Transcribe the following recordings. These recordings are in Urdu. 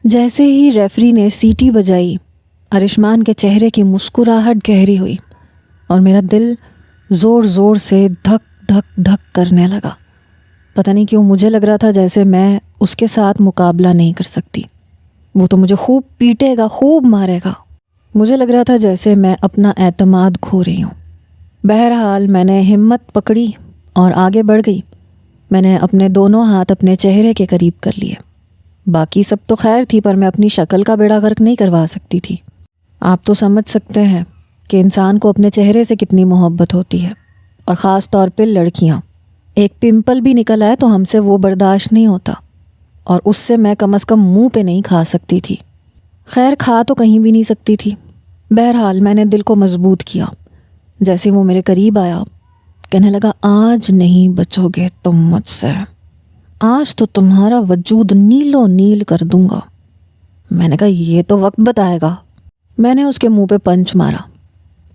جیسے ہی ریفری نے سیٹی بجائی، ارشمان کے چہرے کی مسکراہٹ گہری ہوئی اور میرا دل زور زور سے دھک دھک دھک کرنے لگا۔ پتہ نہیں کیوں مجھے لگ رہا تھا جیسے میں اس کے ساتھ مقابلہ نہیں کر سکتی۔ وہ تو مجھے خوب پیٹے گا، خوب مارے گا۔ مجھے لگ رہا تھا جیسے میں اپنا اعتماد کھو رہی ہوں۔ بہرحال میں نے ہمت پکڑی اور آگے بڑھ گئی۔ میں نے اپنے دونوں ہاتھ اپنے چہرے کے قریب کر لیے۔ باقی سب تو خیر تھی، پر میں اپنی شکل کا بیڑا غرق نہیں کروا سکتی تھی۔ آپ تو سمجھ سکتے ہیں کہ انسان کو اپنے چہرے سے کتنی محبت ہوتی ہے، اور خاص طور پہ لڑکیاں۔ ایک پمپل بھی نکل آئے تو ہم سے وہ برداشت نہیں ہوتا، اور اس سے میں کم از کم منہ پہ نہیں کھا سکتی تھی۔ خیر کھا تو کہیں بھی نہیں سکتی تھی۔ بہرحال میں نے دل کو مضبوط کیا۔ جیسے وہ میرے قریب آیا، کہنے لگا آج نہیں بچو گے تم مجھ سے، آج تو تمہارا وجود نیلو نیل کر دوں گا۔ میں نے کہا یہ تو وقت بتائے گا۔ میں نے اس کے منہ پہ پنچ مارا۔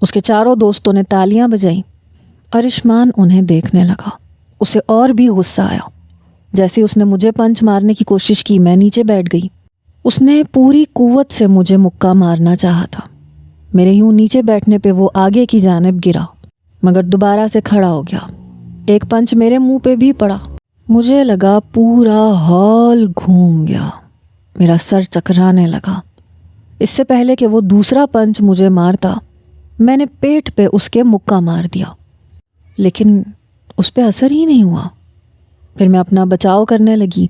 اس کے چاروں دوستوں نے تالیاں بجائیں۔ ارشمان انہیں دیکھنے لگا۔ اسے اور بھی غصہ آیا۔ جیسے اس نے مجھے پنچ مارنے کی کوشش کی، میں نیچے بیٹھ گئی۔ اس نے پوری قوت سے مجھے مکہ مارنا چاہا تھا۔ میرے یوں نیچے بیٹھنے پہ وہ آگے کی جانب گرا، مگر دوبارہ سے کھڑا ہو گیا۔ ایک پنچ میرے منہ پہ بھی پڑا۔ مجھے لگا پورا ہال گھوم گیا۔ میرا سر چکرانے لگا۔ اس سے پہلے کہ وہ دوسرا پنچ مجھے مارتا، میں نے پیٹ پہ اس کے مکہ مار دیا، لیکن اس پہ اثر ہی نہیں ہوا۔ پھر میں اپنا بچاؤ کرنے لگی۔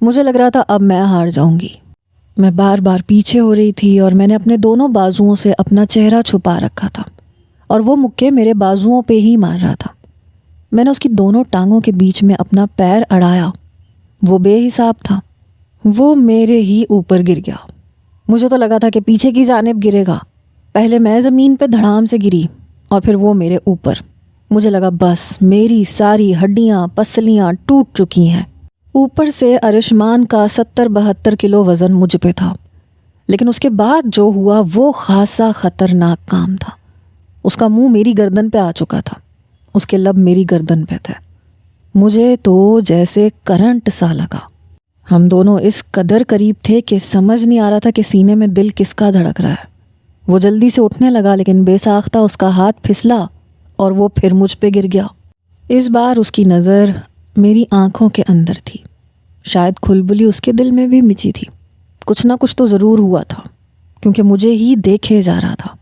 مجھے لگ رہا تھا اب میں ہار جاؤں گی۔ میں بار بار پیچھے ہو رہی تھی اور میں نے اپنے دونوں بازوؤں سے اپنا چہرہ چھپا رکھا تھا، اور وہ مکے میرے بازوؤں پہ ہی مار رہا تھا۔ میں نے اس کی دونوں ٹانگوں کے بیچ میں اپنا پیر اڑایا۔ وہ بے حساب تھا، وہ میرے ہی اوپر گر گیا۔ مجھے تو لگا تھا کہ پیچھے کی جانب گرے گا۔ پہلے میں زمین پہ دھڑام سے گری اور پھر وہ میرے اوپر۔ مجھے لگا بس میری ساری ہڈیاں پسلیاں ٹوٹ چکی ہیں۔ اوپر سے ارشمان کا 70-72 کلو وزن مجھ پہ تھا، لیکن اس کے بعد جو ہوا وہ خاصا خطرناک کام تھا۔ اس کا منہ میری گردن پہ آ چکا تھا، اس کے لب میری گردن پہ تھے۔ مجھے تو جیسے کرنٹ سا لگا۔ ہم دونوں اس قدر قریب تھے کہ سمجھ نہیں آ رہا تھا کہ سینے میں دل کس کا دھڑک رہا ہے۔ وہ جلدی سے اٹھنے لگا، لیکن بے ساختہ اس کا ہاتھ پھسلا اور وہ پھر مجھ پہ گر گیا۔ اس بار اس کی نظر میری آنکھوں کے اندر تھی۔ شاید کھلبلی اس کے دل میں بھی مچی تھی۔ کچھ نہ کچھ تو ضرور ہوا تھا، کیونکہ مجھے ہی دیکھے جا رہا تھا۔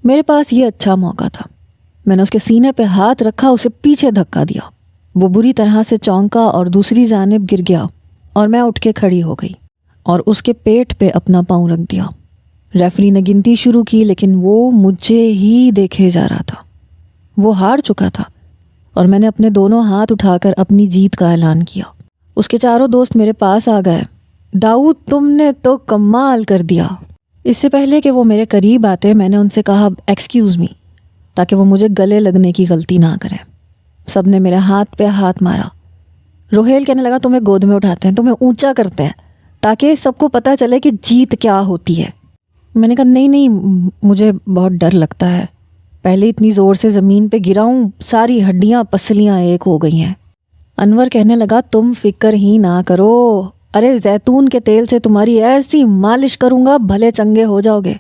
میرے پاس یہ اچھا موقع تھا۔ میں نے اس کے سینے پہ ہاتھ رکھا، اسے پیچھے دھکا دیا۔ وہ بری طرح سے چونکا اور دوسری جانب گر گیا، اور میں اٹھ کے کھڑی ہو گئی اور اس کے پیٹ پہ اپنا پاؤں رکھ دیا۔ ریفری نے گنتی شروع کی، لیکن وہ مجھے ہی دیکھے جا رہا تھا۔ وہ ہار چکا تھا، اور میں نے اپنے دونوں ہاتھ اٹھا کر اپنی جیت کا اعلان کیا۔ اس کے چاروں دوست میرے پاس آ گئے۔ داؤد تم نے تو کمال کر دیا۔ اس سے پہلے کہ وہ میرے قریب آتے، میں نے ان سے کہا ایکسکیوز می، تاکہ وہ مجھے گلے لگنے کی غلطی نہ کریں۔ سب نے میرے ہاتھ پہ ہاتھ مارا۔ روہیل کہنے لگا تمہیں گود میں اٹھاتے ہیں، تمہیں اونچا کرتے ہیں، تاکہ سب کو پتہ چلے کہ جیت کیا ہوتی ہے۔ میں نے کہا نہیں، مجھے بہت ڈر لگتا ہے۔ پہلے اتنی زور سے زمین پہ گرا ہوں، ساری ہڈیاں پسلیاں ایک ہو گئی ہیں۔ انور کہنے لگا تم فکر ہی نہ کرو، ارے زیتون کے تیل سے تمہاری ایسی مالش کروں گا بھلے چنگے ہو جاؤ گے۔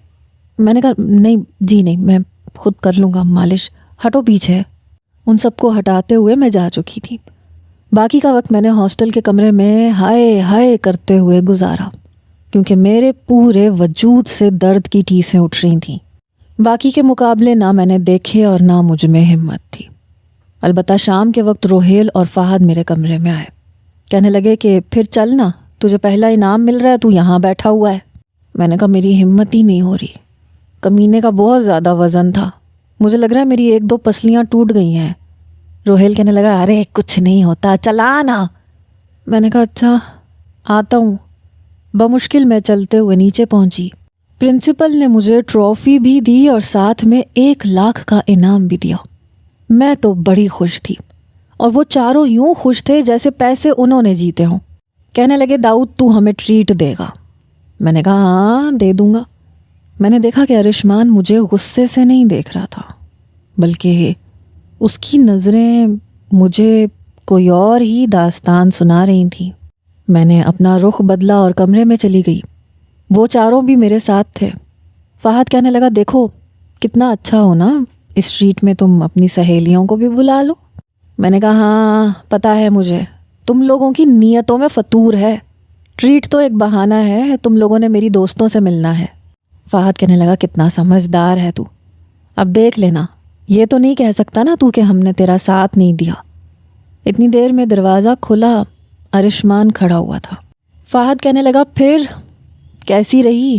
میں نے کہا نہیں، میں خود کر لوں گا مالش، ہٹو پیچھے۔ ان سب کو ہٹاتے ہوئے میں جا چکی تھی۔ باقی کا وقت میں نے ہاسٹل کے کمرے میں ہائے ہائے کرتے ہوئے گزارا، کیونکہ میرے پورے وجود سے درد کی ٹیسیں اٹھ رہی تھیں۔ باقی کے مقابلے نہ میں نے دیکھے اور نہ مجھ میں ہمت تھی۔ البتہ شام کے وقت روہیل اور فہد میرے کمرے میں آئے۔ کہنے لگے کہ پھر چل نا، تجھے پہلا انعام مل رہا ہے، تو یہاں بیٹھا ہوا ہے۔ میں نے کہا میری ہمت ہی نہیں ہو رہی، کمینے کا بہت زیادہ وزن تھا، مجھے لگ رہا ہے میری 1-2 پسلیاں ٹوٹ گئی ہیں۔ روہیل کہنے لگا ارے کچھ نہیں ہوتا، چلا نا۔ میں نے کہا اچھا آتا ہوں۔ بمشکل میں چلتے ہوئے نیچے پہنچی۔ پرنسپل نے مجھے ٹرافی بھی دی اور ساتھ میں 1 لاکھ کا انعام بھی دیا۔ میں تو بڑی خوش تھی، اور وہ چاروں یوں خوش تھے جیسے پیسے انہوں نے جیتے ہوں۔ کہنے لگے داؤد تو ہمیں ٹریٹ دے گا۔ میں نے کہا ہاں دے دوں گا۔ میں نے دیکھا کہ ارشمان مجھے غصے سے نہیں دیکھ رہا تھا، بلکہ اس کی نظریں مجھے کوئی اور ہی داستان سنا رہی تھیں۔ میں نے اپنا رخ بدلا اور کمرے میں چلی گئی۔ وہ چاروں بھی میرے ساتھ تھے۔ فہد کہنے لگا دیکھو کتنا اچھا ہو نا، اس ٹریٹ میں تم اپنی سہیلیوں کو بھی بلا لو۔ میں نے کہا ہاں پتہ ہے مجھے، تم لوگوں کی نیتوں میں فطور ہے، ٹریٹ تو ایک بہانہ ہے، تم لوگوں نے میری دوستوں سے ملنا ہے۔ فہد کہنے لگا کتنا سمجھدار ہے تو، اب دیکھ لینا، یہ تو نہیں کہہ سکتا نا تو کہ ہم نے تیرا ساتھ نہیں دیا۔ اتنی دیر میں دروازہ کھلا، ارشمان کھڑا ہوا تھا۔ فہد کہنے لگا پھر کیسی رہی؟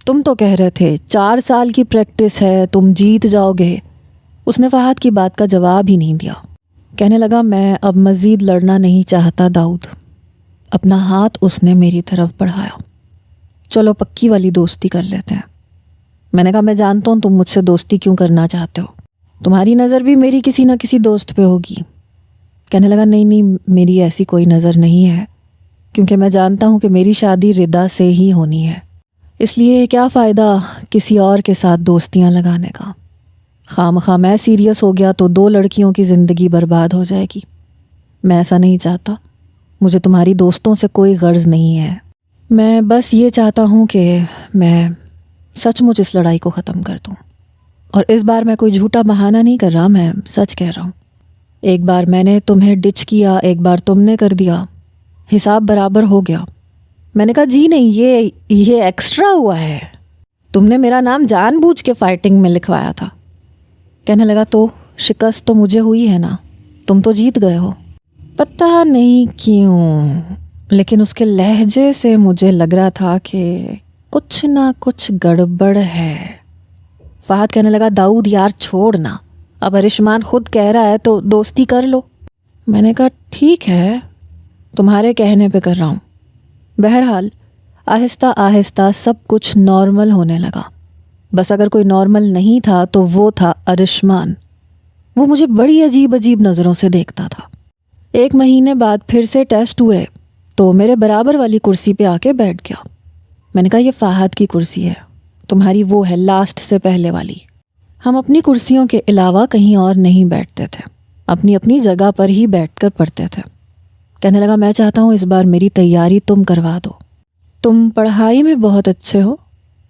تم تو کہہ رہے تھے 4 سال کی پریکٹس ہے، تم جیت جاؤ گے۔ اس نے فہد کی بات کا جواب ہی نہیں دیا۔ کہنے لگا میں اب مزید لڑنا نہیں چاہتا داؤد۔ اپنا ہاتھ اس نے میری طرف بڑھایا۔ چلو پکی والی دوستی کر لیتے ہیں۔ میں نے کہا میں جانتا ہوں تم مجھ سے دوستی کیوں کرنا چاہتے ہو، تمہاری نظر بھی میری کسی نہ کسی دوست پہ ہوگی۔ کہنے لگا نہیں میری ایسی کوئی نظر نہیں ہے، کیونکہ میں جانتا ہوں کہ میری شادی ردا سے ہی ہونی ہے، اس لیے کیا فائدہ کسی اور کے ساتھ دوستیاں لگانے کا۔ خواہ میں سیریس ہو گیا تو 2 لڑکیوں کی زندگی برباد ہو جائے گی۔ میں ایسا نہیں چاہتا، مجھے تمہاری دوستوں سے کوئی غرض نہیں ہے۔ میں بس یہ چاہتا ہوں کہ میں سچ مچ اس لڑائی کو ختم کر دوں، اور اس بار میں کوئی جھوٹا بہانہ نہیں کر رہا، میں سچ کہہ رہا ہوں۔ ایک بار میں نے تمہیں ڈچ کیا، ایک بار تم نے کر دیا، حساب برابر ہو گیا۔ میں نے کہا جی نہیں، یہ ایکسٹرا ہوا ہے، تم نے میرا نام جان بوجھ کے فائٹنگ میں لکھوایا تھا۔ کہنے لگا تو شکست تو مجھے ہوئی ہے نا، تم تو جیت گئے ہو۔ پتہ نہیں کیوں لیکن اس کے لہجے سے مجھے لگ رہا تھا کہ کچھ نہ کچھ گڑبڑ ہے۔ فہد کہنے لگا داؤد یار چھوڑنا، اب ارشمان خود کہہ رہا ہے تو دوستی کر لو۔ میں نے کہا ٹھیک ہے، تمہارے کہنے پہ کر رہا ہوں۔ بہرحال آہستہ آہستہ سب کچھ نارمل ہونے لگا، بس اگر کوئی نارمل نہیں تھا تو وہ تھا ارشمان۔ وہ مجھے بڑی عجیب نظروں سے دیکھتا تھا۔ 1 مہینے بعد پھر سے ٹیسٹ ہوئے تو میرے برابر والی کرسی پہ آ کے بیٹھ گیا۔ میں نے کہا یہ فہد کی کرسی ہے، تمہاری وہ ہے لاسٹ سے پہلے والی۔ ہم اپنی کرسیوں کے علاوہ کہیں اور نہیں بیٹھتے تھے، اپنی اپنی جگہ پر ہی بیٹھ کر پڑھتے تھے۔ کہنے لگا میں چاہتا ہوں اس بار میری تیاری تم کروا دو، تم پڑھائی میں بہت اچھے ہو،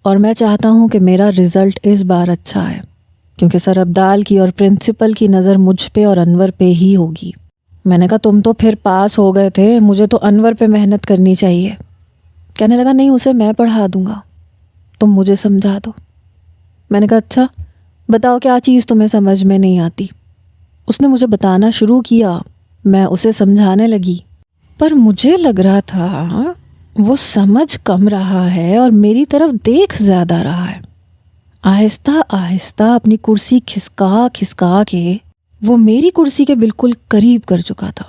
اور میں چاہتا ہوں کہ میرا رزلٹ اس بار اچھا ہے، کیونکہ سر ابدال کی اور پرنسپل کی نظر مجھ پہ اور انور پہ ہی ہوگی۔ میں نے کہا تم تو پھر پاس ہو گئے تھے، مجھے تو انور پہ محنت کرنی چاہیے۔ کہنے لگا نہیں اسے میں پڑھا دوں گا، تم مجھے سمجھا دو۔ میں نے کہا اچھا بتاؤ کیا چیز تمہیں سمجھ میں نہیں آتی۔ اس نے مجھے بتانا شروع کیا، میں اسے سمجھانے لگی، پر مجھے لگ رہا تھا وہ سمجھ کم رہا ہے اور میری طرف دیکھ زیادہ رہا ہے۔ آہستہ آہستہ اپنی کرسی کھسکا کے وہ میری کرسی کے بالکل قریب کر چکا تھا۔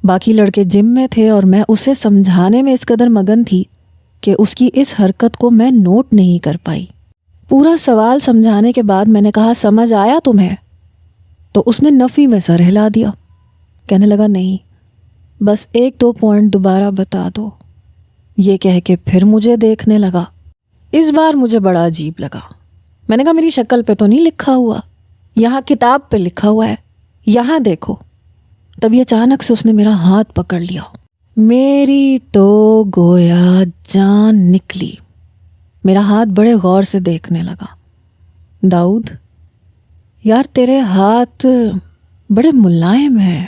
باقی لڑکے جم میں تھے اور میں اسے سمجھانے میں اس قدر مگن تھی کہ اس کی اس حرکت کو میں نوٹ نہیں کر پائی۔ پورا سوال سمجھانے کے بعد میں نے کہا سمجھ آیا تمہیں؟ تو اس نے نفی میں سر ہلا دیا۔ کہنے لگا نہیں، بس 1-2 پوائنٹ دوبارہ بتا دو۔ یہ کہہ کے پھر مجھے دیکھنے لگا۔ اس بار مجھے بڑا عجیب لگا۔ میں نے کہا میری شکل پہ تو نہیں لکھا ہوا، یہاں کتاب پہ لکھا ہوا ہے، یہاں دیکھو۔ تبھی اچانک سے اس نے میرا ہاتھ پکڑ لیا۔ میری تو گویا جان نکلی۔ میرا ہاتھ بڑے غور سے دیکھنے لگا۔ داؤد یار تیرے ہاتھ بڑے ملائم ہیں،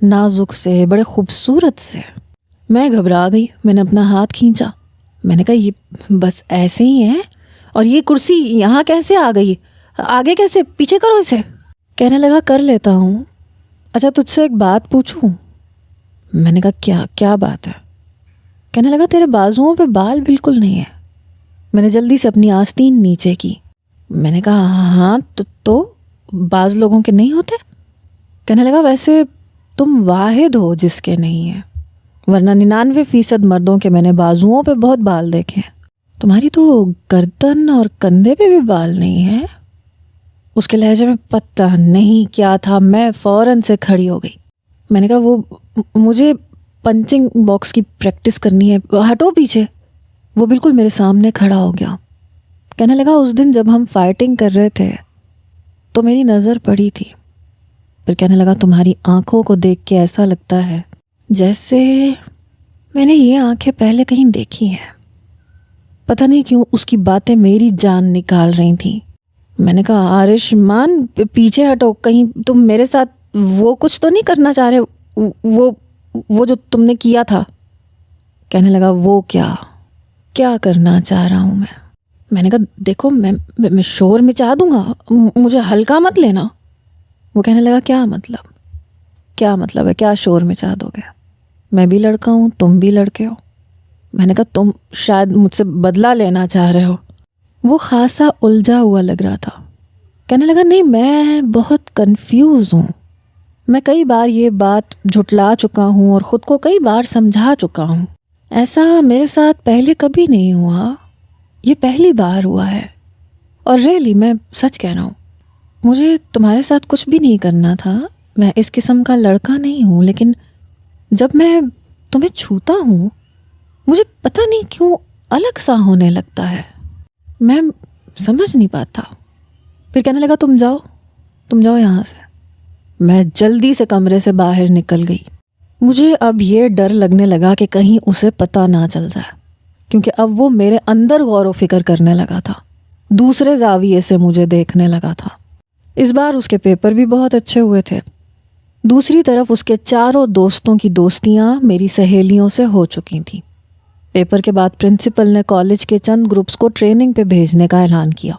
نازک سے، بڑے خوبصورت سے۔ میں گھبرا گئی، میں نے اپنا ہاتھ کھینچا۔ میں نے کہا یہ بس ایسے ہی ہے، اور یہ کرسی یہاں کیسے آ گئی؟ آگے کیسے؟ پیچھے کرو اسے۔ کہنے لگا کر لیتا ہوں۔ اچھا تجھ سے ایک بات پوچھوں؟ میں نے کہا کیا بات ہے؟ کہنے لگا تیرے بازوؤں پہ بال بالکل نہیں ہے۔ میں نے جلدی سے اپنی آستین نیچے کی۔ میں نے کہا ہاں تو بعض لوگوں کے نہیں ہوتے۔ کہنے لگا ویسے تم واحد ہو جس کے نہیں ہے، ورنہ 99% مردوں کے میں نے بازوؤں پہ بہت بال دیکھے ہیں، تمہاری تو گردن اور کندھے پہ بھی بال نہیں ہے۔ اس کے لہجے میں پتہ نہیں کیا تھا، میں فوراً سے کھڑی ہو گئی۔ میں نے کہا وہ مجھے پنچنگ باکس کی پریکٹس کرنی ہے، ہٹو پیچھے۔ وہ بالکل میرے سامنے کھڑا ہو گیا۔ کہنے لگا اس دن جب ہم فائٹنگ کر رہے تھے تو میری نظر پڑی تھی۔ پھر کہنے لگا تمہاری آنکھوں کو دیکھ کے ایسا لگتا ہے جیسے میں نے یہ آنکھیں پہلے کہیں دیکھی ہیں۔ پتہ نہیں کیوں اس کی باتیں میری جان نکال رہی تھیں۔ میں نے کہا آرشمان پیچھے ہٹو، کہیں تم میرے ساتھ وہ کچھ تو نہیں کرنا چاہ رہے، وہ جو تم نے کیا تھا۔ کہنے لگا وہ کیا کرنا چاہ رہا ہوں میں نے کہا دیکھو میں شور مچا دوں گا، مجھے ہلکا مت لینا۔ وہ کہنے لگا کیا مطلب ہے، کیا شور مچا دو گے؟ میں بھی لڑکا ہوں، تم بھی لڑکے ہو۔ میں نے کہا تم شاید مجھ سے بدلہ لینا چاہ رہے ہو۔ وہ خاصا الجھا ہوا لگ رہا تھا۔ کہنے لگا نہیں، میں بہت کنفیوز ہوں، میں کئی بار یہ بات جھٹلا چکا ہوں اور خود کو کئی بار سمجھا چکا ہوں، ایسا میرے ساتھ پہلے کبھی نہیں ہوا، یہ پہلی بار ہوا ہے، اور ریئلی میں سچ کہہ رہا ہوں، مجھے تمہارے ساتھ کچھ بھی نہیں کرنا تھا، میں اس قسم کا لڑکا نہیں ہوں، لیکن جب میں تمہیں چھوتا ہوں مجھے پتہ نہیں کیوں الگ سا ہونے لگتا ہے، میں سمجھ نہیں پاتا۔ پھر کہنے لگا تم جاؤ یہاں سے۔ میں جلدی سے کمرے سے باہر نکل گئی۔ مجھے اب یہ ڈر لگنے لگا کہ کہیں اسے پتہ نہ چل جائے، کیونکہ اب وہ میرے اندر غور و فکر کرنے لگا تھا، دوسرے زاویے سے مجھے دیکھنے لگا تھا۔ اس بار اس کے پیپر بھی بہت اچھے ہوئے تھے۔ دوسری طرف اس کے چاروں دوستوں کی دوستیاں میری سہیلیوں سے ہو چکی تھیں۔ پیپر کے بعد پرنسپل نے کالج کے چند گروپس کو ٹریننگ پہ بھیجنے کا اعلان کیا۔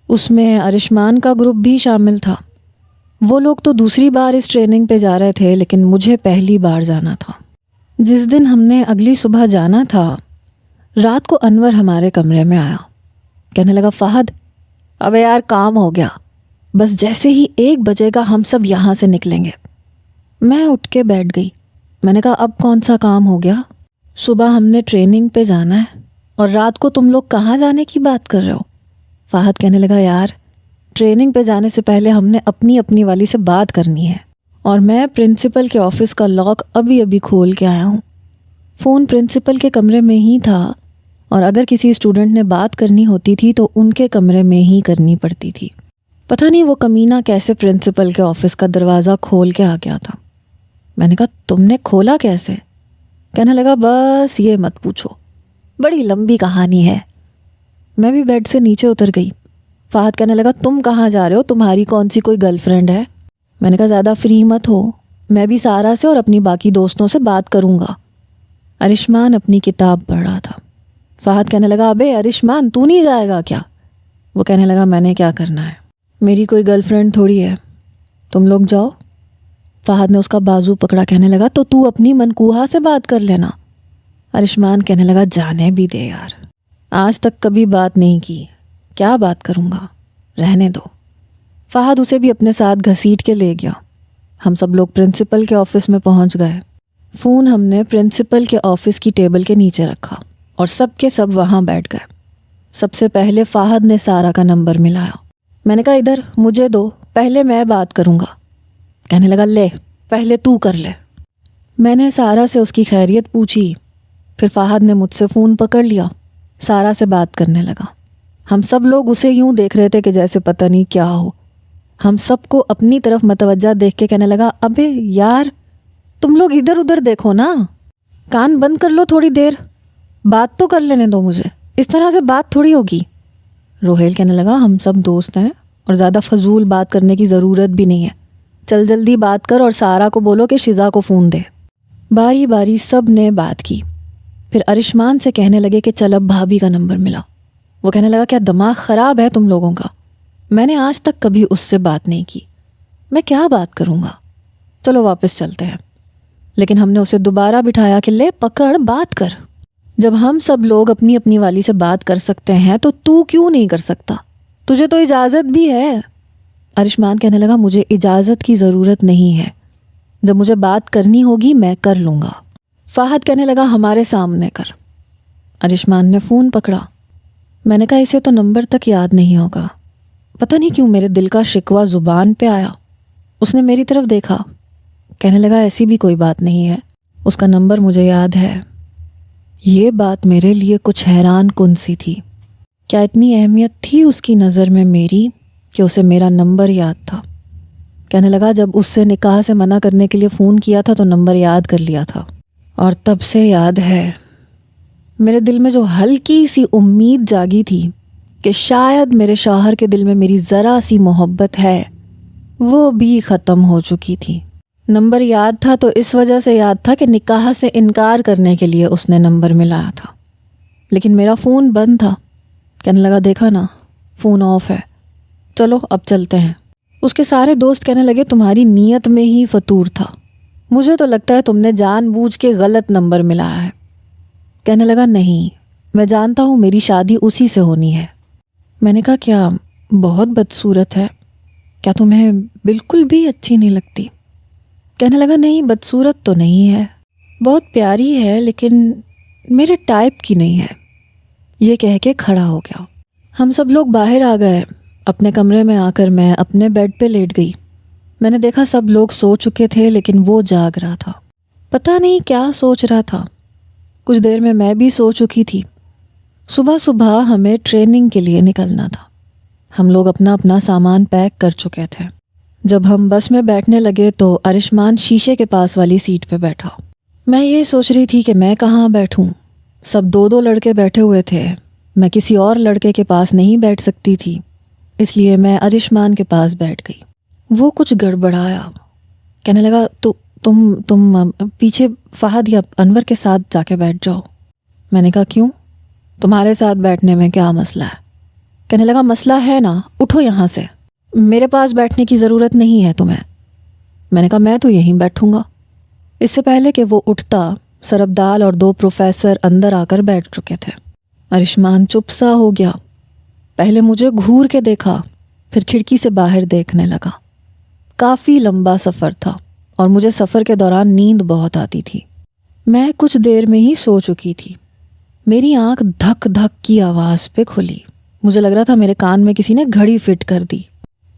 اس میں ارشمان کا گروپ بھی شامل تھا۔ وہ لوگ تو دوسری بار اس ٹریننگ پہ جا رہے تھے، لیکن مجھے پہلی بار جانا تھا۔ جس دن ہم نے اگلی صبح جانا تھا، رات کو انور ہمارے کمرے میں آیا۔ کہنے لگا فہد اب یار کام ہو گیا، بس جیسے ہی 1 بجے گا ہم سب یہاں سے نکلیں گے۔ میں اٹھ کے بیٹھ گئی۔ میں نے کہا اب کون سا کام ہو گیا؟ صبح ہم نے ٹریننگ پہ جانا ہے اور رات کو تم لوگ کہاں جانے کی بات کر رہے ہو؟ فہد کہنے لگا یار ٹریننگ پہ جانے سے پہلے ہم نے اپنی والی سے بات کرنی ہے، اور میں پرنسپل کے آفس کا لاک ابھی کھول کے آیا ہوں۔ فون پرنسپل کے کمرے میں ہی تھا، اور اگر کسی اسٹوڈنٹ نے بات کرنی ہوتی تھی تو ان کے کمرے میں ہی کرنی پڑتی تھی۔ پتہ نہیں وہ کمینہ کیسے پرنسپل کے آفس کا دروازہ کھول کے آ گیا تھا۔ میں نے کہا تم نے کھولا کیسے؟ کہنے لگا بس یہ مت پوچھو، بڑی لمبی کہانی ہے۔ میں بھی بیڈ سے نیچے اتر گئی۔ فہد کہنے لگا تم کہاں جا رہے ہو؟ تمہاری کون سی کوئی گرل فرینڈ ہے؟ میں نے کہا زیادہ فری مت ہو، میں بھی سارا سے اور اپنی باقی دوستوں سے بات کروں گا۔ ارشمان اپنی کتاب پڑھ رہا تھا۔ فہد کہنے لگا ابے ارشمان تو نہیں جائے گا کیا؟ وہ کہنے لگا میں نے کیا کرنا ہے، میری کوئی گرل فرینڈ تھوڑی ہے، تم لوگ جاؤ۔ فہد نے اس کا بازو پکڑا۔ کہنے لگا تو اپنی منکوہا سے بات کر لینا۔ ارشمان کہنے لگا جانے بھی دے یار، آج تک کبھی بات نہیں کی، کیا بات کروں گا، رہنے دو۔ فہد اسے بھی اپنے ساتھ گھسیٹ کے لے گیا۔ ہم سب لوگ پرنسپل کے آفس میں پہنچ گئے۔ فون ہم نے پرنسپل کے آفس کی ٹیبل کے نیچے رکھا اور سب کے سب وہاں بیٹھ گئے۔ سب سے پہلے فہد نے سارا کا نمبر ملایا۔ میں نے کہا ادھر مجھے دو، پہلے میں بات کروں گا۔ کہنے لگا لے پہلے تو کر لے۔ میں نے سارا سے اس کی خیریت پوچھی، پھر فہد نے مجھ سے فون پکڑ لیا، سارا سے بات کرنے لگا۔ ہم سب لوگ اسے یوں دیکھ رہے تھے کہ جیسے پتہ نہیں کیا ہو۔ ہم سب کو اپنی طرف متوجہ دیکھ کے کہنے لگا ابے یار تم لوگ ادھر ادھر دیکھو نا، کان بند کر لو تھوڑی دیر، بات تو کر لینے دو مجھے، اس طرح سے بات تھوڑی ہوگی۔ روہیل کہنے لگا ہم سب دوست ہیں اور زیادہ فضول بات کرنے کی ضرورت بھی نہیں ہے، چل جلدی بات کر اور سارا کو بولو کہ شزا کو فون دے۔ باری باری سب نے بات کی۔ پھر ارشمان سے کہنے لگے کہ چل اب بھابھی کا نمبر ملا۔ وہ کہنے لگا کیا دماغ خراب ہے تم لوگوں کا؟ میں نے آج تک کبھی اس سے بات نہیں کی، میں کیا بات کروں گا، چلو واپس چلتے ہیں۔ لیکن ہم نے اسے دوبارہ بٹھایا کہ لے پکڑ بات کر، جب ہم سب لوگ اپنی اپنی والی سے بات کر سکتے ہیں تو کیوں نہیں کر سکتا؟ تجھے تو اجازت بھی ہے۔ ارشمان کہنے لگا مجھے اجازت کی ضرورت نہیں ہے، جب مجھے بات کرنی ہوگی میں کر لوں گا۔ فہد کہنے لگا ہمارے سامنے کر۔ ارشمان نے فون پکڑا۔ میں نے کہا اسے تو نمبر تک یاد نہیں ہوگا۔ پتہ نہیں کیوں میرے دل کا شکوہ زبان پہ آیا۔ اس نے میری طرف دیکھا، کہنے لگا ایسی بھی کوئی بات نہیں ہے، اس کا نمبر مجھے یاد ہے۔ یہ بات میرے لیے کچھ حیران کن سی تھی۔ کیا اتنی اہمیت تھی اس کی نظر میں میری کہ اسے میرا نمبر یاد تھا؟ کہنے لگا جب اس سے نکاح سے منع کرنے کے لیے فون کیا تھا تو نمبر یاد کر لیا تھا، اور تب سے یاد ہے۔ میرے دل میں جو ہلکی سی امید جاگی تھی کہ شاید میرے شوہر کے دل میں میری ذرا سی محبت ہے، وہ بھی ختم ہو چکی تھی۔ نمبر یاد تھا تو اس وجہ سے یاد تھا کہ نکاح سے انکار کرنے کے لیے اس نے نمبر ملایا تھا، لیکن میرا فون بند تھا۔ کہنے لگا دیکھا نا، فون آف ہے، چلو اب چلتے ہیں۔ اس کے سارے دوست کہنے لگے تمہاری نیت میں ہی فطور تھا، مجھے تو لگتا ہے تم نے جان بوجھ کے غلط نمبر ملایا ہے۔ کہنے لگا نہیں، میں جانتا ہوں میری شادی اسی سے ہونی ہے۔ میں نے کہا کیا بہت بدصورت ہے؟ کیا تمہیں بالکل بھی اچھی نہیں لگتی؟ کہنے لگا نہیں، بدصورت تو نہیں ہے، بہت پیاری ہے، لیکن میرے ٹائپ کی نہیں ہے۔ یہ کہہ کے کھڑا ہو گیا۔ ہم سب لوگ باہر آ گئے۔ اپنے کمرے میں آ کر میں اپنے بیڈ پہ لیٹ گئی۔ میں نے دیکھا سب لوگ سو چکے تھے لیکن وہ جاگ رہا تھا۔ پتہ نہیں کیا سوچ رہا تھا۔ کچھ دیر میں بھی سو چکی تھی۔ صبح صبح ہمیں ٹریننگ کے لیے نکلنا تھا۔ ہم لوگ اپنا اپنا سامان پیک کر چکے تھے۔ جب ہم بس میں بیٹھنے لگے تو ارشمان شیشے کے پاس والی سیٹ پہ بیٹھا۔ میں یہ سوچ رہی تھی کہ میں کہاں بیٹھوں۔ سب دو دو لڑکے بیٹھے ہوئے تھے، میں کسی اور لڑکے کے پاس نہیں بیٹھ سکتی تھی، اس لیے میں ارشمان کے پاس بیٹھ گئی۔ وہ کچھ گڑبڑایا، کہنے لگا تو تم پیچھے فہد یا انور کے ساتھ جا کے بیٹھ جاؤ۔ میں نے کہا کیوں؟ تمہارے ساتھ بیٹھنے میں کیا مسئلہ ہے؟ کہنے لگا مسئلہ ہے نا، اٹھو یہاں سے، میرے پاس بیٹھنے کی ضرورت نہیں ہے تمہیں۔ میں نے کہا میں تو یہیں بیٹھوں گا۔ اس سے پہلے کہ وہ اٹھتا، سربدال اور دو پروفیسر اندر آ کر بیٹھ چکے تھے۔ ارشمان چپ سا ہو گیا، پہلے مجھے گھور کے دیکھا، پھر کھڑکی سے باہر دیکھنے لگا۔ کافی لمبا سفر تھا اور مجھے سفر کے دوران نیند بہت آتی تھی۔ میں کچھ دیر میں ہی سو چکی تھی۔ میری آنکھ دھک دھک کی آواز پہ کھلی۔ مجھے لگ رہا تھا میرے کان میں کسی نے گھڑی فٹ کر دی،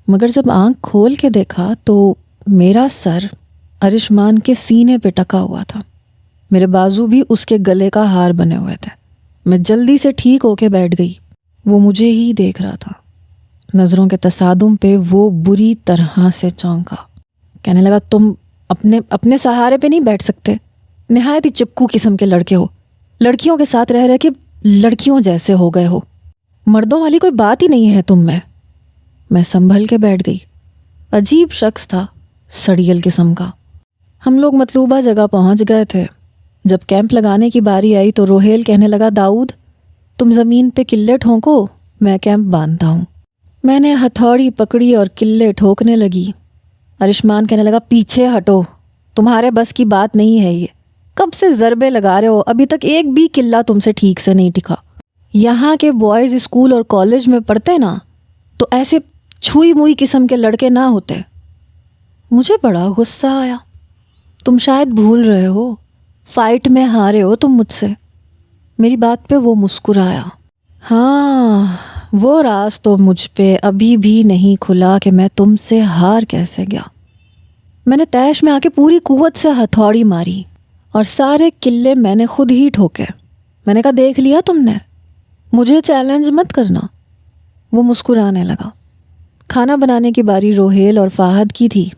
مگر جب آنکھ کھول کے دیکھا تو میرا سر ارشمان کے سینے پہ ٹکا ہوا تھا، میرے بازو بھی اس کے گلے کا ہار بنے ہوئے تھے۔ میں جلدی سے ٹھیک ہو کے بیٹھ گئی۔ وہ مجھے ہی دیکھ رہا تھا۔ نظروں کے تصادم پہ وہ بری طرح سے چونکا۔ کہنے لگا تم اپنے سہارے پہ نہیں بیٹھ سکتے، نہایت ہی چپکو قسم کے لڑکے ہو، لڑکیوں کے ساتھ رہ رہ کے لڑکیوں جیسے ہو گئے ہو، مردوں والی کوئی بات ہی نہیں ہے تم میں۔ میں سنبھل کے بیٹھ گئی۔ عجیب شخص تھا، سڑیل قسم کا۔ ہم لوگ مطلوبہ جگہ پہنچ گئے تھے۔ جب کیمپ لگانے کی باری آئی تو روہیل کہنے لگا داؤد تم زمین پہ قلے ٹھونکو، میں کیمپ باندھتا ہوں۔ میں نے ہتھوڑی پکڑی اور قلے ٹھوکنے لگی۔ ارشمان کہنے لگا پیچھے ہٹو، تمہارے بس کی بات نہیں ہے یہ، کب سے ضربے لگا رہے ہو، ابھی تک ایک بھی قلہ تم سے ٹھیک سے نہیں ٹکا۔ یہاں کے بوائز اسکول اور کالج میں پڑھتے نا تو ایسے چھوئی موئی قسم کے لڑکے نہ ہوتے۔ مجھے بڑا غصہ آیا۔ تم شاید بھول رہے ہو، فائٹ میں ہارے ہو تم مجھ سے۔ میری بات پہ وہ مسکرایا۔ ہاں، وہ راز تو مجھ پہ ابھی بھی نہیں کھلا کہ میں تم سے ہار کیسے گیا۔ میں نے تیش میں آ کے پوری قوت سے ہتھوڑی ماری اور سارے قلے میں نے خود ہی ٹھوکے۔ میں نے کہا دیکھ لیا تم نے، مجھے چیلنج مت کرنا۔ وہ مسکرانے لگا۔ کھانا بنانے کی باری روہیل اور فہد کی تھی۔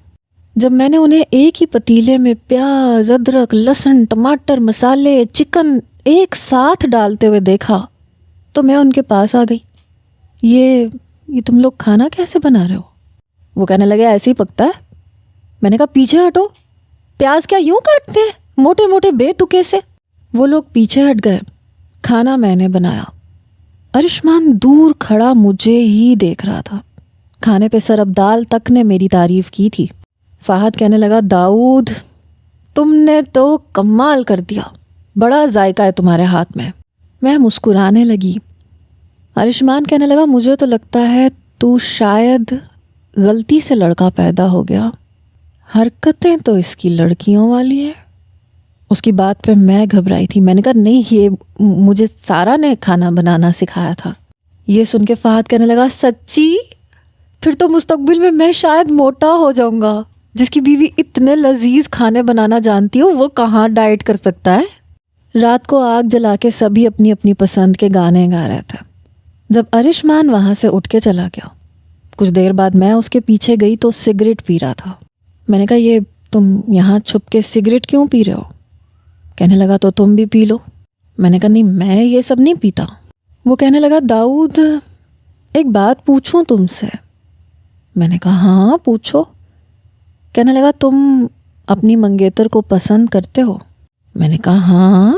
جب میں نے انہیں ایک ہی پتیلے میں پیاز، ادرک، لہسن، ٹماٹر، مسالے، چکن ایک ساتھ ڈالتے ہوئے دیکھا تو میں ان کے پاس آ گئی۔ یہ تم لوگ کھانا کیسے بنا رہے ہو؟ وہ کہنے لگے ایسے ہی پکتا ہے۔ میں نے کہا پیچھے ہٹو، پیاز کیا یوں کاٹتے ہیں موٹے موٹے بے تکے سے؟ وہ لوگ پیچھے ہٹ گئے۔ کھانا میں نے بنایا۔ ارشمان دور کھڑا مجھے ہی دیکھ رہا تھا۔ کھانے پہ سربدال تک نے میری تعریف کی تھی۔ فہد کہنے لگا داؤد تم نے تو کمال کر دیا، بڑا ذائقہ ہے تمہارے ہاتھ میں۔ میں مسکرانے لگی۔ ارشمان کہنے لگا مجھے تو لگتا ہے تو شاید غلطی سے لڑکا پیدا ہو گیا، حرکتیں تو اس کی لڑکیوں والی ہیں۔ اس کی بات پہ میں گھبرائی تھی۔ میں نے کہا نہیں، یہ مجھے سارا نے کھانا بنانا سکھایا تھا۔ یہ سن کے فہد کہنے لگا سچی؟ پھر تو مستقبل میں شاید موٹا ہو جاؤں گا۔ جس کی بیوی اتنے لذیذ کھانے بنانا جانتی ہو وہ کہاں ڈائٹ کر سکتا ہے؟ رات کو آگ جلا کے سبھی اپنی اپنی پسند کے گانے گا رہے تھے۔ جب ارشمان وہاں سے اٹھ کے چلا گیا، کچھ دیر بعد میں اس کے پیچھے گئی تو سگریٹ پی رہا تھا۔ میں نے کہا یہ تم یہاں چھپ کے سگریٹ کیوں پی رہے ہو؟ کہنے لگا تو تم بھی پی لو۔ میں نے کہا نہیں میں یہ سب نہیں پیتا۔ وہ کہنے لگا داؤد ایک بات پوچھوں تم سے؟ میں نے کہا ہاں پوچھو۔ کہنے لگا تم اپنی منگیتر کو پسند کرتے ہو؟ میں نے کہا ہاں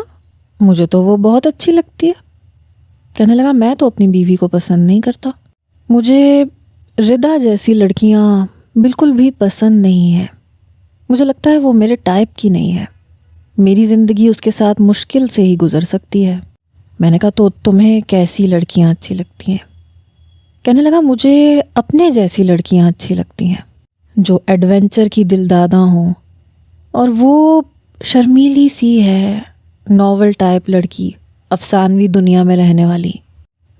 مجھے تو وہ بہت اچھی لگتی ہے۔ کہنے لگا میں تو اپنی بیوی کو پسند نہیں کرتا، مجھے ردا جیسی لڑکیاں بالکل بھی پسند نہیں ہیں، مجھے لگتا ہے وہ میرے ٹائپ کی نہیں ہے، میری زندگی اس کے ساتھ مشکل سے ہی گزر سکتی ہے۔ میں نے کہا تو تمہیں کیسی لڑکیاں اچھی لگتی ہیں؟ کہنے لگا مجھے اپنے جیسی لڑکیاں اچھی لگتی ہیں جو ایڈونچر کی دلداداں ہوں، اور وہ شرمیلی سی ہے، ناول ٹائپ لڑکی، افسانوی دنیا میں رہنے والی،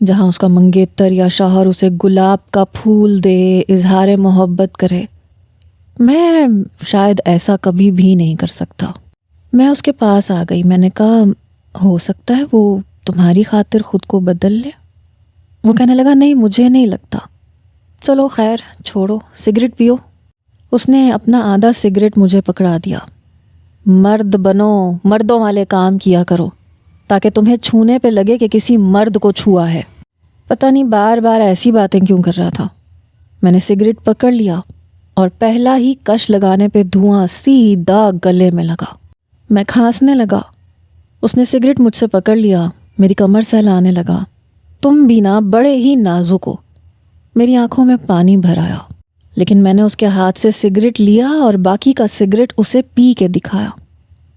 جہاں اس کا منگیتر یا شوہر اسے گلاب کا پھول دے، اظہار محبت کرے۔ میں شاید ایسا کبھی بھی نہیں کر سکتا۔ میں اس کے پاس آ گئی، میں نے کہا ہو سکتا ہے وہ تمہاری خاطر خود کو بدل لے۔ وہ کہنے لگا نہیں مجھے نہیں لگتا، چلو خیر چھوڑو، سگریٹ پیو۔ اس نے اپنا آدھا سگریٹ مجھے پکڑا دیا۔ مرد بنو، مردوں والے کام کیا کرو تاکہ تمہیں چھونے پہ لگے کہ کسی مرد کو چھوا ہے۔ پتہ نہیں بار بار ایسی باتیں کیوں کر رہا تھا۔ میں نے سگریٹ پکڑ لیا اور پہلا ہی کش لگانے پہ دھواں سیدھا گلے میں لگا۔ میں کھانسنے لگا۔ اس نے سگریٹ مجھ سے پکڑ لیا، میری کمر سہلانے لگا۔ تم بھی نا بڑے ہی نازک ہو۔ میری آنکھوں میں پانی بھر آیا، لیکن میں نے اس کے ہاتھ سے سگریٹ لیا اور باقی کا سگریٹ اسے پی کے دکھایا۔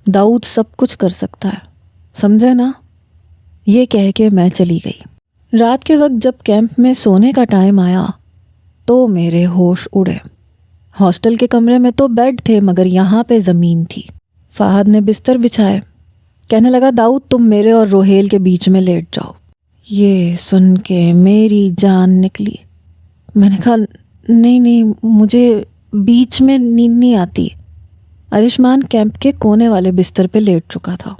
داؤد سب کچھ کر سکتا ہے، سمجھے نا؟ یہ کہہ کے میں چلی گئی۔ رات کے وقت جب کیمپ میں سونے کا ٹائم آیا تو میرے ہوش اڑے۔ ہاسٹل کے کمرے میں تو بیڈ تھے مگر یہاں پہ زمین تھی۔ فہد نے بستر بچھائے، کہنے لگا داؤد تم میرے اور روہیل کے بیچ میں لیٹ جاؤ۔ یہ سن کے میری جان نکلی۔ میں نے کہا نہیں مجھے بیچ میں نیند نہیں آتی۔ ارشمان کیمپ کے کونے والے بستر پہ لیٹ چکا تھا۔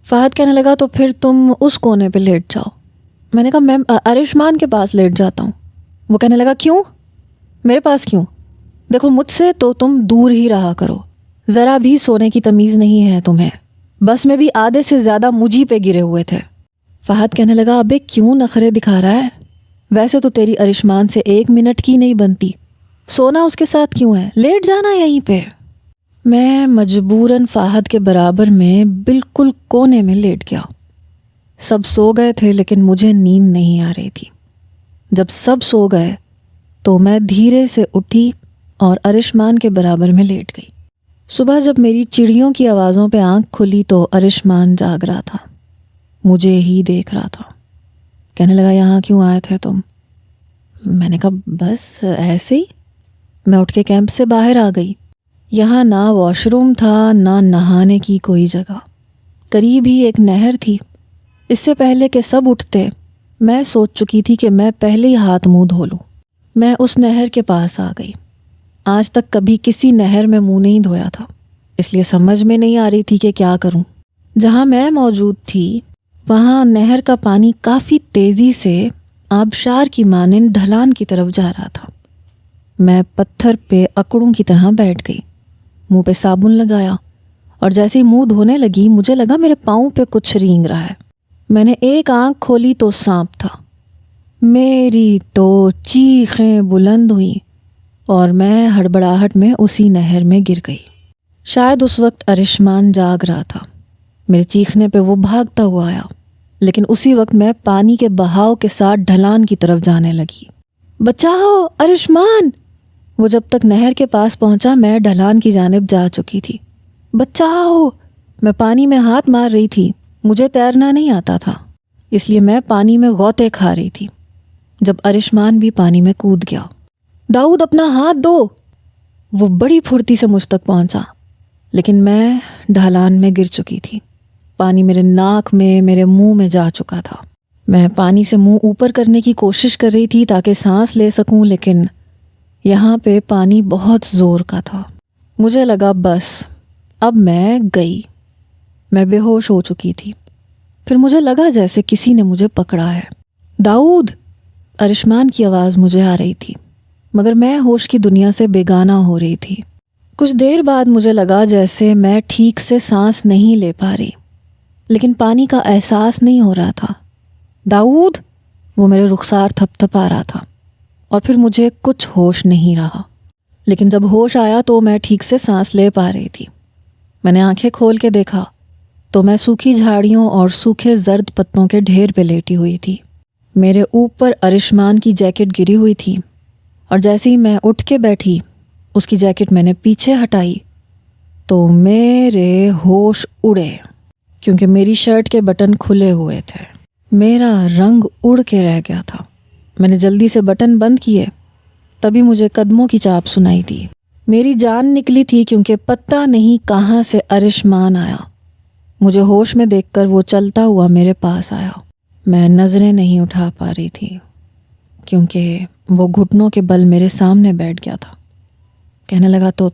فہد کہنے لگا تو پھر تم اس کونے پہ لیٹ جاؤ۔ میں نے کہا میں ارشمان کے پاس لیٹ جاتا ہوں۔ وہ کہنے لگا کیوں؟ میرے پاس کیوں؟ دیکھو مجھ سے تو تم دور ہی رہا کرو، ذرا بھی سونے کی تمیز نہیں ہے تمہیں۔ بس میں بھی آدھے سے زیادہ مجھی پہ گرے ہوئے تھے۔ فہد کہنے لگا ابے کیوں نخرے دکھا رہا ہے؟ ویسے تو تیری ارشمان سے 1 منٹ کی نہیں بنتی، سونا اس کے ساتھ کیوں ہے؟ لیٹ جانا یہیں پہ۔ میں مجبوراً فہد کے برابر میں بالکل کونے میں لیٹ گیا۔ سب سو گئے تھے لیکن مجھے نیند نہیں آ رہی تھی۔ جب سب سو گئے تو میں دھیرے سے اٹھی اور ارشمان کے برابر میں لیٹ گئی۔ صبح جب میری چڑیوں کی آوازوں پہ آنکھ کھلی تو ارشمان جاگ رہا تھا، مجھے ہی دیکھ رہا تھا۔ کہنے لگا یہاں کیوں آئے تھے تم؟ میں نے کہا بس ایسے ہی۔ میں اٹھ کے کیمپ سے باہر آ گئی۔ یہاں نہ واش روم تھا نہ نہانے کی کوئی جگہ، قریب ہی ایک نہر تھی۔ اس سے پہلے کہ سب اٹھتے میں سوچ چکی تھی کہ میں پہلے ہی ہاتھ منہ دھو لوں۔ میں اس نہر کے پاس آ گئی۔ آج تک کبھی کسی نہر میں منہ نہیں دھویا تھا، اس لیے سمجھ میں نہیں آ رہی تھی کہ کیا کروں۔ جہاں میں موجود تھی وہاں نہر کا پانی کافی تیزی سے آبشار کی مانند ڈھلان کی طرف جا رہا تھا۔ میں پتھر پہ اکڑوں کی طرح بیٹھ گئی، منہ پہ صابن لگایا اور جیسے ہی منہ دھونے لگی مجھے لگا میرے پاؤں پہ کچھ رینگ رہا ہے۔ میں نے ایک آنکھ کھولی تو سانپ تھا۔ میری تو چیخیں بلند ہوئیں اور میں ہڑبڑاہٹ میں اسی نہر میں گر گئی۔ شاید اس وقت ارشمان جاگ رہا تھا۔ میرے چیخنے پہ وہ بھاگتا ہوا آیا، لیکن اسی وقت میں پانی کے بہاؤ کے ساتھ ڈھلان کی طرف جانے لگی۔ بچاؤ ارشمان! وہ جب تک نہر کے پاس پہنچا میں ڈھلان کی جانب جا چکی تھی۔ بچاؤ! میں پانی میں ہاتھ مار رہی تھی، مجھے تیرنا نہیں آتا تھا، اس لیے میں پانی میں غوطے کھا رہی تھی۔ جب ارشمان بھی پانی میں کود گیا، داؤد اپنا ہاتھ دو! وہ بڑی پھرتی سے مجھ تک پہنچا، لیکن میں ڈھلان میں گر چکی تھی۔ پانی میرے ناک میں، میرے منہ میں جا چکا تھا۔ میں پانی سے منہ اوپر کرنے کی کوشش کر رہی تھی تاکہ سانس لے سکوں، لیکن یہاں پہ پانی بہت زور کا تھا۔ مجھے لگا بس اب میں گئی۔ میں بے ہوش ہو چکی تھی۔ پھر مجھے لگا جیسے کسی نے مجھے پکڑا ہے۔ داؤد! ارشمان کی آواز مجھے آ رہی تھی، مگر میں ہوش کی دنیا سے بیگانہ ہو رہی تھی۔ کچھ دیر بعد مجھے لگا جیسے میں ٹھیک سے سانس نہیں لے پا رہی۔ لیکن پانی کا احساس نہیں ہو رہا تھا۔ داؤد، وہ میرے رخسار تھپ تھپا رہا تھا، اور پھر مجھے کچھ ہوش نہیں رہا۔ لیکن جب ہوش آیا تو میں ٹھیک سے سانس لے پا رہی تھی۔ میں نے آنکھیں کھول کے دیکھا تو میں سوکھی جھاڑیوں اور سوکھے زرد پتوں کے ڈھیر پہ لیٹی ہوئی تھی۔ میرے اوپر ارشمان کی جیکٹ گری ہوئی تھی، اور جیسے ہی میں اٹھ کے بیٹھی اس کی جیکٹ میں نے پیچھے ہٹائی تو میرے ہوش اڑے، کیونکہ میری شرٹ کے بٹن کھلے ہوئے تھے۔ میرا رنگ اڑ کے رہ گیا تھا۔ میں نے جلدی سے بٹن بند کیے، تبھی مجھے قدموں کی چاپ سنائی دی۔ میری جان نکلی تھی، کیونکہ پتہ نہیں کہاں سے ارشمان آیا۔ مجھے ہوش میں دیکھ کر وہ چلتا ہوا میرے پاس آیا۔ میں نظریں نہیں اٹھا پا رہی تھی، کیونکہ وہ گھٹنوں کے بل میرے سامنے بیٹھ گیا تھا۔ کہنے لگا، تو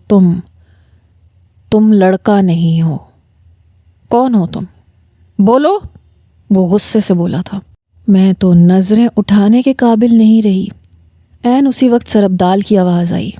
تم لڑکا نہیں ہو۔ کون ہو تم؟ بولو، وہ غصے سے بولا تھا۔ میں تو نظریں اٹھانے کے قابل نہیں رہی۔ عین اسی وقت سربدال کی آواز آئی،